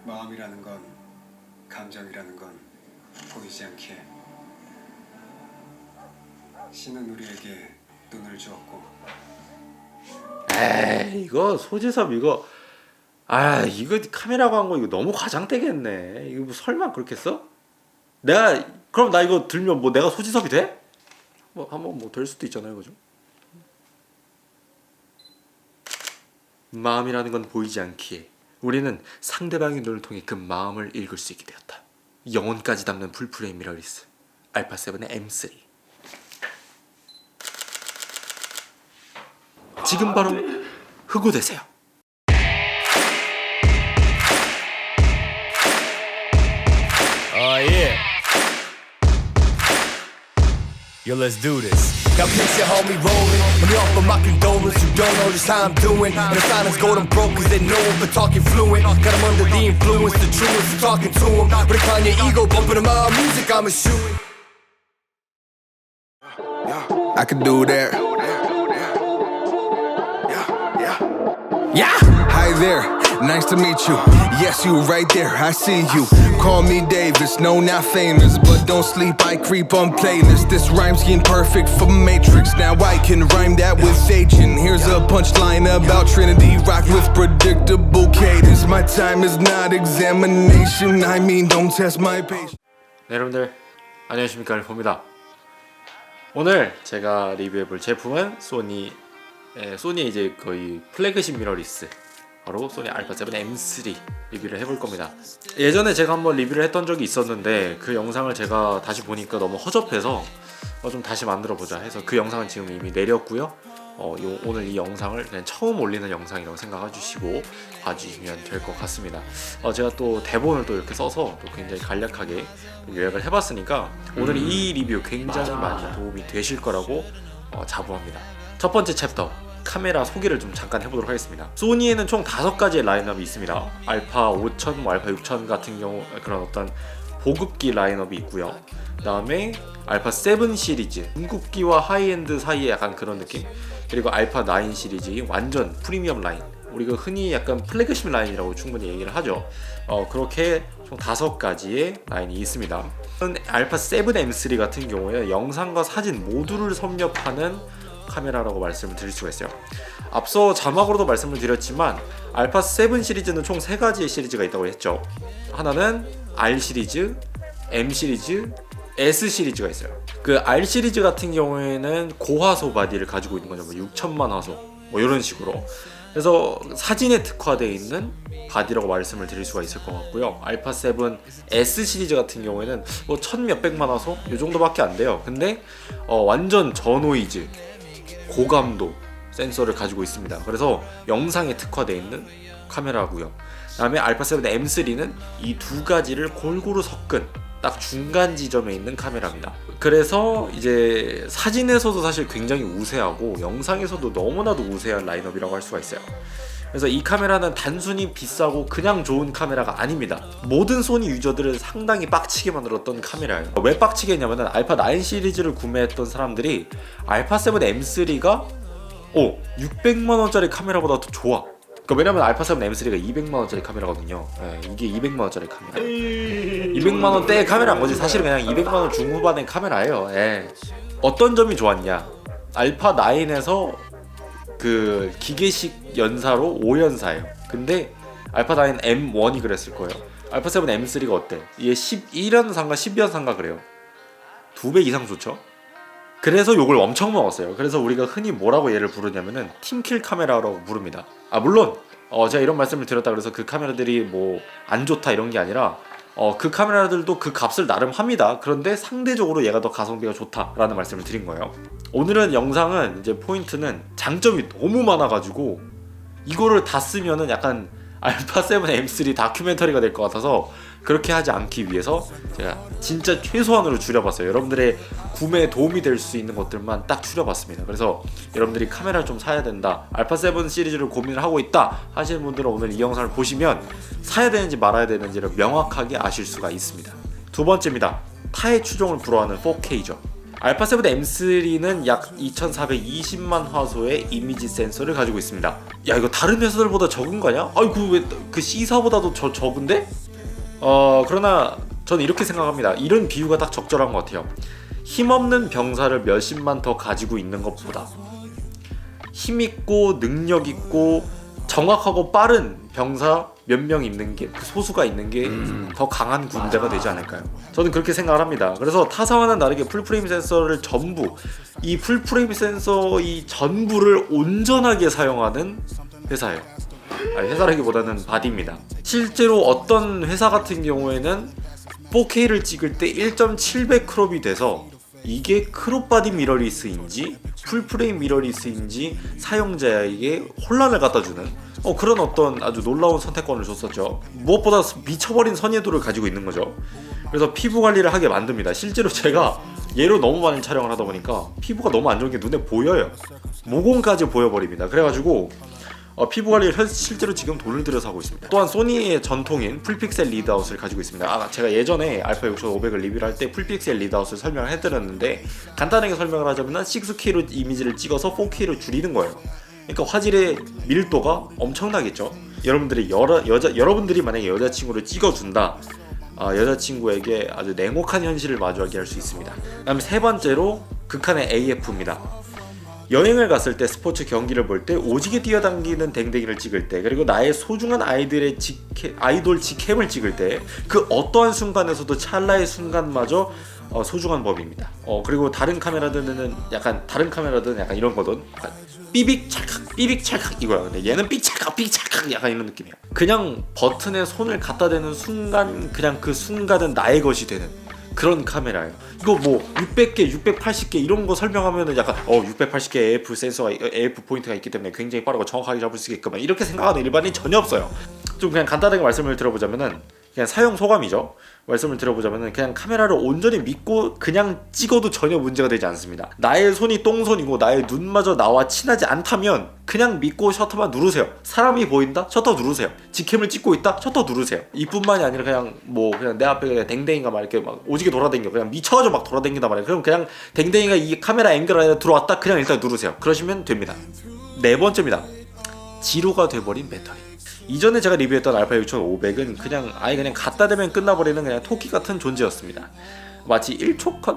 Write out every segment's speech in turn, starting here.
마음이라는 건, 감정이라는 건 보이지 않기에 신은 우리에게 눈을 주었고. 에이, 이거 소지섭 이거 이거 카메라가 한 거 이거 너무 과장되겠네. 이거 뭐 설마 그렇게 써? 그럼 나 이거 들면 뭐 내가 소지섭이 돼? 뭐 한번 뭐 될 수도 있잖아요, 그죠? 마음이라는 건 보이지 않기에 우리는 상대방의 눈을 통해 그 마음을 읽을 수 있게 되었다. 영혼까지 담는 풀프레임 미러리스 알파7의 M3. 지금 바로 흑우되세요. Yeah. Yo, let's do this. Got picture homie rolling. Money off of my condolence. You don't know just how I'm doing. And the silence golden broke cause they know him for talking fluent. Got him under the influence, the truest for talking to him. But I your ego bumping him out music, I'm a shooting. I could do that. Yeah. Hi there. Nice to meet you. Yes, you right there. I see you. Call me Davis. No, not famous, but don't sleep. I creep on playlist. This rhyme scheme perfect for Matrix. Now I can rhyme that with agent. Here's a punchline about Trinity. Rock with predictable cadence. My time is not examination. I mean, don't test my patience. 네, 여러분들 안녕하십니까, 알포입니다. 오늘 제가 리뷰해볼 제품은 소니의 이제 거의 플래그십 미러리스, 바로 소니 알파7 M3 리뷰를 해볼 겁니다. 예전에 제가 한번 리뷰를 했던 적이 있었는데 그 영상을 제가 다시 보니까 너무 허접해서 좀 다시 만들어보자 해서 그 영상은 지금 이미 내렸고요. 오늘 이 영상을 그냥 처음 올리는 영상이라고 생각해주시고 봐주시면 될 것 같습니다. 제가 또 대본을 또 이렇게 써서 또 굉장히 간략하게 요약을 해봤으니까 오늘 이 리뷰 굉장히 많이 도움이 되실 거라고 자부합니다. 첫 번째 챕터, 카메라 소개를 좀 잠깐 해보도록 하겠습니다. 소니에는 총 5가지의 라인업이 있습니다. 알파 5000, 알파 6000 같은 경우 그런 어떤 보급기 라인업이 있고요. 그 다음에 알파 7 시리즈, 중급기와 하이엔드 사이에 약간 그런 느낌. 그리고 알파 9 시리즈, 완전 프리미엄 라인, 우리가 흔히 약간 플래그십 라인이라고 충분히 얘기를 하죠. 그렇게 총 5가지의 라인이 있습니다. 알파 7 M3 같은 경우에 영상과 사진 모두를 섭렵하는 카메라라고 말씀을 드릴 수가 있어요. 앞서 자막으로도 말씀을 드렸지만 알파 7 시리즈는 총 3가지의 시리즈가 있다고 했죠. 하나는 R 시리즈, M 시리즈, S 시리즈가 있어요. 그 R 시리즈 같은 경우에는 고화소 바디를 가지고 있는 거죠. 뭐 6000만 화소 뭐 이런 식으로. 그래서 사진에 특화되어 있는 바디라고 말씀을 드릴 수가 있을 것 같고요. 알파 7 S 시리즈 같은 경우에는 뭐 1000몇백만 화소 이 정도밖에 안 돼요. 근데 완전 저노이즈, 고감도 센서를 가지고 있습니다. 그래서 영상에 특화되어 있는 카메라고요. 그다음에 알파 7 M3는 이 두 가지를 골고루 섞은 딱 중간 지점에 있는 카메라입니다. 그래서 이제 사진에서도 사실 굉장히 우세하고 영상에서도 너무나도 우세한 라인업이라고 할 수가 있어요. 그래서 이 카메라는 단순히 비싸고 그냥 좋은 카메라가 아닙니다. 모든 소니 유저들을 상당히 빡치게 만들었던 카메라예요. 왜 빡치게 했냐면은 알파 9 시리즈를 구매했던 사람들이 알파 7 M3가 600만원짜리 카메라보다 더 좋아. 왜냐면 알파 7 M3가 200만원짜리 카메라거든요. 이게 200만원짜리 카메라. 200만원대의 카메라인 거지. 사실은 그냥 200만원 중후반의 카메라예요. 어떤 점이 좋았냐? 알파 9에서 그 기계식 연사로 5연사예요. 근데 알파 9 M1이 그랬을 거예요. 알파 7 M3가 어때? 이게 11연사인가 12연사인가 그래요. 2배 이상 좋죠? 그래서 욕을 엄청 먹었어요. 그래서 우리가 흔히 뭐라고 얘를 부르냐면은 팀킬 카메라라고 부릅니다. 물론 제가 이런 말씀을 드렸다 그래서 그 카메라들이 뭐 안 좋다 이런 게 아니라 그 카메라들도 그 값을 나름 합니다. 그런데 상대적으로 얘가 더 가성비가 좋다라는 말씀을 드린 거예요. 오늘은 영상은 이제 포인트는 장점이 너무 많아가지고 이거를 다 쓰면은 약간 알파 7 M3 다큐멘터리가 될 것 같아서 그렇게 하지 않기 위해서 제가 진짜 최소한으로 줄여봤어요. 여러분들의 구매에 도움이 될 수 있는 것들만 딱 줄여봤습니다. 그래서 여러분들이 카메라를 좀 사야 된다, 알파 7 시리즈를 고민을 하고 있다 하시는 분들은 오늘 이 영상을 보시면 사야 되는지 말아야 되는지를 명확하게 아실 수가 있습니다. 두 번째입니다. 타의 추종을 불허하는 4K죠. 알파 7 M3는 약 2420만 화소의 이미지 센서를 가지고 있습니다. 야, 이거 다른 회사들보다 적은 거냐? 아이고, 왜 그 C사보다도 적은데? 그러나 저는 이렇게 생각합니다. 이런 비유가 딱 적절한 것 같아요. 힘없는 병사를 몇십만 더 가지고 있는 것보다 힘있고 능력있고 정확하고 빠른 병사 몇 명 있는 게, 그 소수가 있는 게 더 강한 군대가 되지 않을까요? 저는 그렇게 생각을 합니다. 그래서 타사와는 다르게 풀프레임 센서를 전부, 이 풀프레임 센서 이 전부를 온전하게 사용하는 회사예요. 아니, 회사라기보다는 바디입니다. 실제로 어떤 회사 같은 경우에는 4K를 찍을 때 1.7배 크롭이 돼서 이게 크롭 바디 미러리스인지 풀프레임 미러리스인지 사용자에게 혼란을 갖다주는 그런 어떤 아주 놀라운 선택권을 줬었죠. 무엇보다 미쳐버린 선의도를 가지고 있는 거죠. 그래서 피부 관리를 하게 만듭니다. 실제로 제가 얘로 너무 많은 촬영을 하다 보니까 피부가 너무 안 좋은 게 눈에 보여요. 모공까지 보여버립니다. 그래가지고 피부 관리를 실제로 지금 돈을 들여서 하고 있습니다. 또한 소니의 전통인 풀픽셀 리드아웃을 가지고 있습니다. 제가 예전에 알파 6500을 리뷰를 할 때 풀픽셀 리드아웃을 설명을 해드렸는데, 간단하게 설명을 하자면 6K로 이미지를 찍어서 4K로 줄이는 거예요. 그러니까 화질의 밀도가 엄청나겠죠. 여러분들이 만약에 여자친구를 찍어준다, 여자친구에게 아주 냉혹한 현실을 마주하게 할 수 있습니다. 그다음에 세 번째로 극한의 AF입니다. 여행을 갔을 때, 스포츠 경기를 볼 때, 오지게 뛰어당기는 댕댕이를 찍을 때, 그리고 나의 소중한 아이돌 직캠을 찍을 때, 그 어떠한 순간에서도 찰나의 순간마저 소중한 법입니다. 그리고 다른 카메라들은 약간 이런 거든. 삐빅 찰칵 이거야. 근데 얘는 삐찰칵 약간 이런 느낌이야. 그냥 버튼에 손을 갖다 대는 순간, 그냥 그 순간은 나의 것이 되는 그런 카메라예요. 이거 뭐 600개, 680개 이런 거 설명하면은 약간 680개 AF 센서가, AF 포인트가 있기 때문에 굉장히 빠르고 정확하게 잡을 수 있게끔 이렇게 생각하는 일반인이 전혀 없어요. 좀 그냥 간단하게 말씀을 드려보자면은, 그냥 사용 소감이죠. 말씀을 드려보자면은, 그냥 카메라를 온전히 믿고 그냥 찍어도 전혀 문제가 되지 않습니다. 나의 손이 똥손이고 나의 눈마저 나와 친하지 않다면 그냥 믿고 셔터만 누르세요. 사람이 보인다? 셔터 누르세요. 직캠을 찍고 있다? 셔터 누르세요. 이뿐만이 아니라 그냥 내 앞에 그냥 댕댕이가 막 이렇게 막 오지게 돌아다니고 그냥 미쳐가지고 막 돌아다닌단 말이에요. 그럼 그냥 댕댕이가 이 카메라 앵글 안에 들어왔다? 그냥 일단 누르세요. 그러시면 됩니다. 네 번째입니다. 지루가 돼버린 배터리. 이전에 제가 리뷰했던 알파 6500은 그냥 갖다 대면 끝나버리는 그냥 토끼 같은 존재였습니다. 마치 1초 컷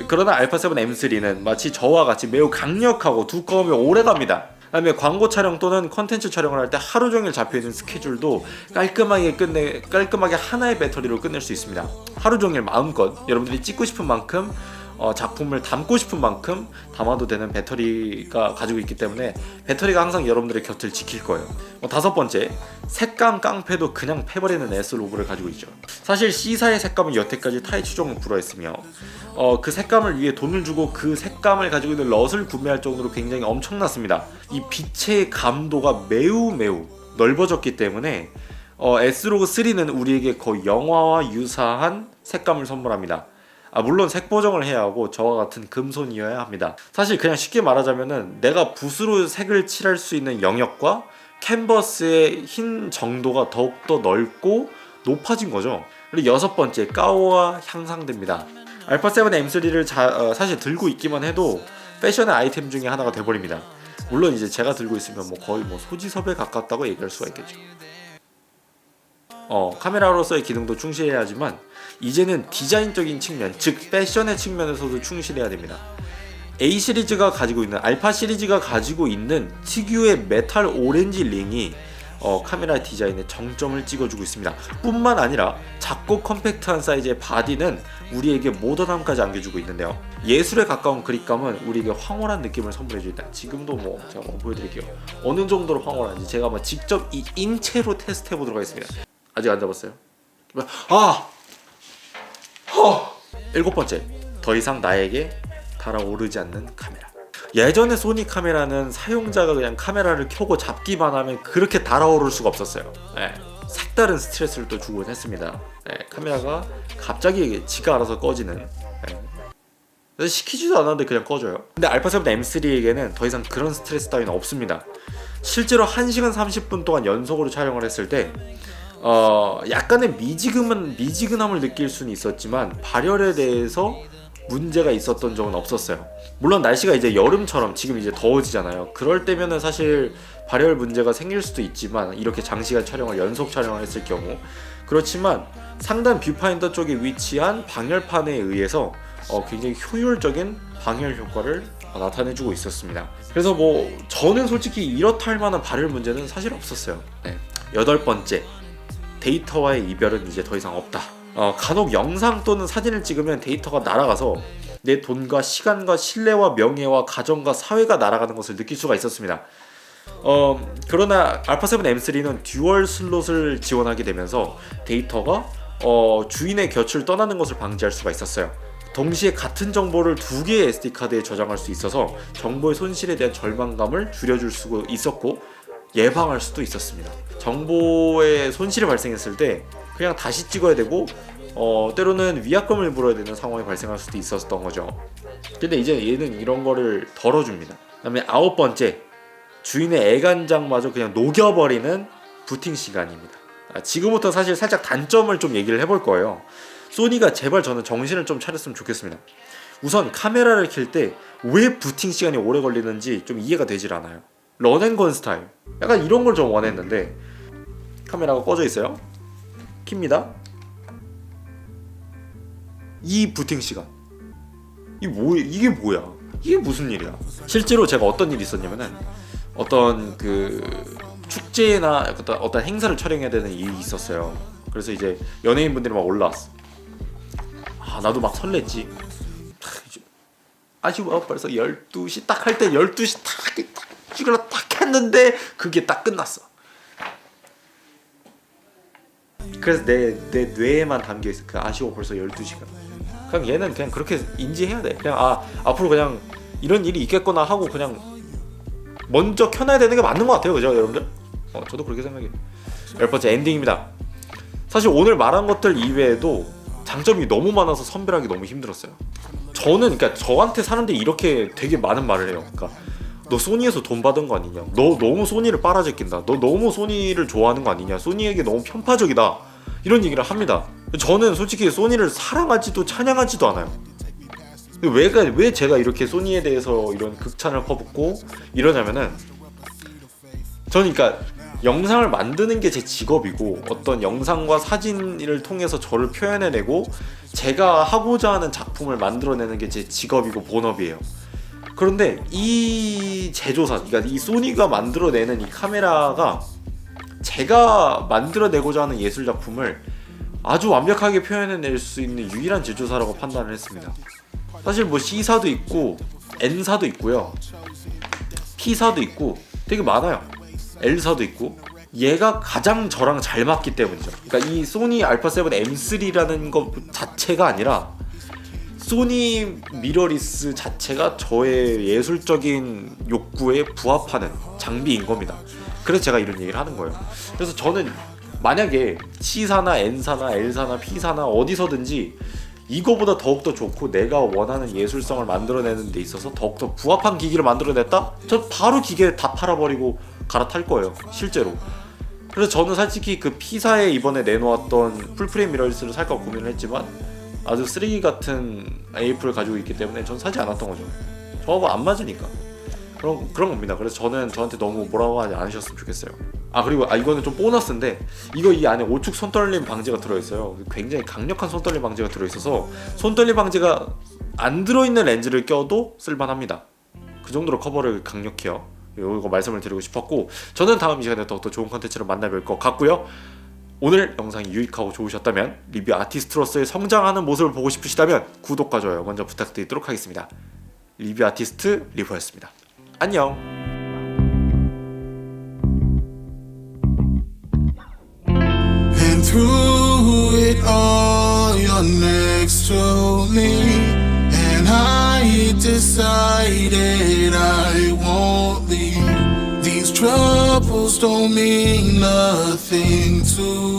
그러나 알파 7 M3는 마치 저와 같이 매우 강력하고 두꺼우며 오래갑니다. 그다음에 광고 촬영 또는 컨텐츠 촬영을 할 때 하루 종일 잡혀있는 스케줄도 깔끔하게 하나의 배터리로 끝낼 수 있습니다. 하루 종일 마음껏 여러분들이 찍고 싶은 만큼 작품을 담고 싶은 만큼 담아도 되는 배터리가 가지고 있기 때문에 배터리가 항상 여러분들의 곁을 지킬 거예요. 다섯 번째, 색감 깡패도 그냥 패버리는 S로브를 가지고 있죠. 사실 C사의 색감은 여태까지 타이 추종을 불허했으며 그 색감을 위해 돈을 주고 그 색감을 가지고 있는 럿을 구매할 정도로 굉장히 엄청났습니다. 이 빛의 감도가 매우 넓어졌기 때문에 S로그 3는 우리에게 거의 영화와 유사한 색감을 선물합니다. 물론 색 보정을 해야 하고 저와 같은 금손이어야 합니다. 사실 그냥 쉽게 말하자면은, 내가 붓으로 색을 칠할 수 있는 영역과 캔버스의 흰 정도가 더욱더 넓고 높아진 거죠. 그리고 여섯 번째, 까오가 향상됩니다. 알파 7 M3를 사실 들고 있기만 해도 패션의 아이템 중에 하나가 돼버립니다. 물론 이제 제가 들고 있으면 거의 소지섭에 가깝다고 얘기할 수가 있겠죠. 카메라로서의 기능도 충실해야 하지만 이제는 디자인적인 측면, 즉 패션의 측면에서도 충실해야 됩니다. A 시리즈가 가지고 있는, 알파 시리즈가 가지고 있는 특유의 메탈 오렌지 링이 카메라 디자인의 정점을 찍어주고 있습니다. 뿐만 아니라 작고 컴팩트한 사이즈의 바디는 우리에게 모던함까지 안겨주고 있는데요. 예술에 가까운 그립감은 우리에게 황홀한 느낌을 선물해줍니다. 지금도 제가 보여드릴게요. 어느 정도로 황홀한지 제가 직접 이 인체로 테스트해보도록 하겠습니다. 아직 안 잡았어요? 일곱 번째, 더 이상 나에게 달아오르지 않는 카메라. 예전에 소니 카메라는 사용자가 그냥 카메라를 켜고 잡기만 하면 그렇게 달아오를 수가 없었어요. 색다른 스트레스를 또 주곤 했습니다. 카메라가 갑자기 지가 알아서 꺼지는, 그래서 시키지도 않았는데 그냥 꺼져요. 근데 알파 7 M3에게는 더 이상 그런 스트레스 따위는 없습니다. 실제로 1시간 30분 동안 연속으로 촬영을 했을 때 약간의 미지근함을 느낄 수는 있었지만 발열에 대해서 문제가 있었던 적은 없었어요. 물론 날씨가 이제 여름처럼 지금 이제 더워지잖아요. 그럴 때면은 사실 발열 문제가 생길 수도 있지만, 이렇게 장시간 촬영을 연속 촬영을 했을 경우. 그렇지만 상단 뷰파인더 쪽에 위치한 방열판에 의해서 굉장히 효율적인 방열 효과를 나타내주고 있었습니다. 그래서 뭐 저는 솔직히 이렇다 할 만한 발열 문제는 사실 없었어요. 네. 8번째, 데이터와의 이별은 이제 더 이상 없다. 간혹 영상 또는 사진을 찍으면 데이터가 날아가서 내 돈과 시간과 신뢰와 명예와 가정과 사회가 날아가는 것을 느낄 수가 있었습니다. 그러나 알파7 M3는 듀얼 슬롯을 지원하게 되면서 데이터가 주인의 곁을 떠나는 것을 방지할 수가 있었어요. 동시에 같은 정보를 2개의 SD카드에 저장할 수 있어서 정보의 손실에 대한 절망감을 줄여줄 수 있었고, 예방할 수도 있었습니다. 정보의 손실이 발생했을 때 그냥 다시 찍어야 되고, 때로는 위약금을 물어야 되는 상황이 발생할 수도 있었던 거죠. 근데 이제 얘는 이런 거를 덜어줍니다. 그다음에 9번째, 주인의 애간장마저 그냥 녹여버리는 부팅 시간입니다. 지금부터 사실 살짝 단점을 좀 얘기를 해볼 거예요. 소니가 제발 저는 정신을 좀 차렸으면 좋겠습니다. 우선 카메라를 켤 때 왜 부팅 시간이 오래 걸리는지 좀 이해가 되질 않아요. 런앤건 스타일, 약간 이런 걸 좀 원했는데, 카메라가 꺼져 있어요. 킵니다. 이 부팅 시간, 이게 뭐야? 이게 무슨 일이야? 실제로 제가 어떤 일이 있었냐면은, 어떤 그 축제나 어떤 행사를 촬영해야 되는 일이 있었어요. 그래서 이제 연예인분들이 막 올라왔어. 나도 막 설렜지. 아쉬워, 벌써 12시 딱 할 때 12시 딱 찍으러 딱 했는데 그게 딱 끝났어. 그래서 내 뇌에만 담겨있어. 그 아쉬워, 벌써 12시간. 그냥 얘는 그냥 그렇게 인지해야 돼. 그냥 앞으로 그냥 이런 일이 있겠구나 하고 그냥 먼저 켜놔야 되는 게 맞는 것 같아요. 그죠 여러분들? 저도 그렇게 생각해요. 10번째, 엔딩입니다. 사실 오늘 말한 것들 이외에도 장점이 너무 많아서 선별하기 너무 힘들었어요. 저는 그러니까 저한테 사는데 이렇게 되게 많은 말을 해요. 그러니까 너 소니에서 돈 받은 거 아니냐, 너 너무 소니를 빨아제낀다, 너 너무 소니를 좋아하는 거 아니냐, 소니에게 너무 편파적이다, 이런 얘기를 합니다. 저는 솔직히 소니를 사랑하지도 찬양하지도 않아요. 왜 제가 이렇게 소니에 대해서 이런 극찬을 퍼붓고 이러냐면은, 저는 그러니까 영상을 만드는 게 제 직업이고, 어떤 영상과 사진을 통해서 저를 표현해내고 제가 하고자 하는 작품을 만들어내는 게 제 직업이고 본업이에요. 그런데 이 제조사, 그러니까 이 소니가 만들어내는 이 카메라가 제가 만들어내고자 하는 예술 작품을 아주 완벽하게 표현해낼 수 있는 유일한 제조사라고 판단을 했습니다. 사실 뭐 C사도 있고 N사도 있고요, P사도 있고 되게 많아요. L사도 있고. 얘가 가장 저랑 잘 맞기 때문이죠. 그러니까 이 소니 알파7 M3라는 것 자체가 아니라 소니 미러리스 자체가 저의 예술적인 욕구에 부합하는 장비인 겁니다. 그래서 제가 이런 얘기를 하는 거예요. 그래서 저는 만약에 C사나 N사나 L사나 P사나 어디서든지 이거보다 더욱더 좋고 내가 원하는 예술성을 만들어내는 데 있어서 더욱더 부합한 기기를 만들어냈다? 저 바로 기계 다 팔아버리고 갈아탈 거예요, 실제로. 그래서 저는 솔직히 그 P사에 이번에 내놓았던 풀프레임 미러리스를 살까 고민을 했지만 아주 쓰레기 같은 AF를 가지고 있기 때문에 전 사지 않았던 거죠. 저하고 안 맞으니까. 그런 겁니다. 그래서 저는 저한테 너무 뭐라고 하지 않으셨으면 좋겠어요. 그리고 이거는 좀 보너스인데, 이거 이 안에 오축 손떨림 방지가 들어있어요. 굉장히 강력한 손떨림 방지가 들어있어서 손떨림 방지가 안 들어있는 렌즈를 껴도 쓸만합니다. 그 정도로 커버를 강력해요. 이거 말씀을 드리고 싶었고, 저는 다음 시간에 더욱더 좋은 컨텐츠로 만나뵐 것 같고요. 오늘 영상이 유익하고 좋으셨다면, 리뷰 아티스트로서의 성장하는 모습을 보고 싶으시다면 구독과 좋아요 먼저 부탁드리도록 하겠습니다. 리뷰 아티스트 리브였습니다. 안녕. And through it all, you're next to me. And I decided I won't leave. These troubles don't mean nothing to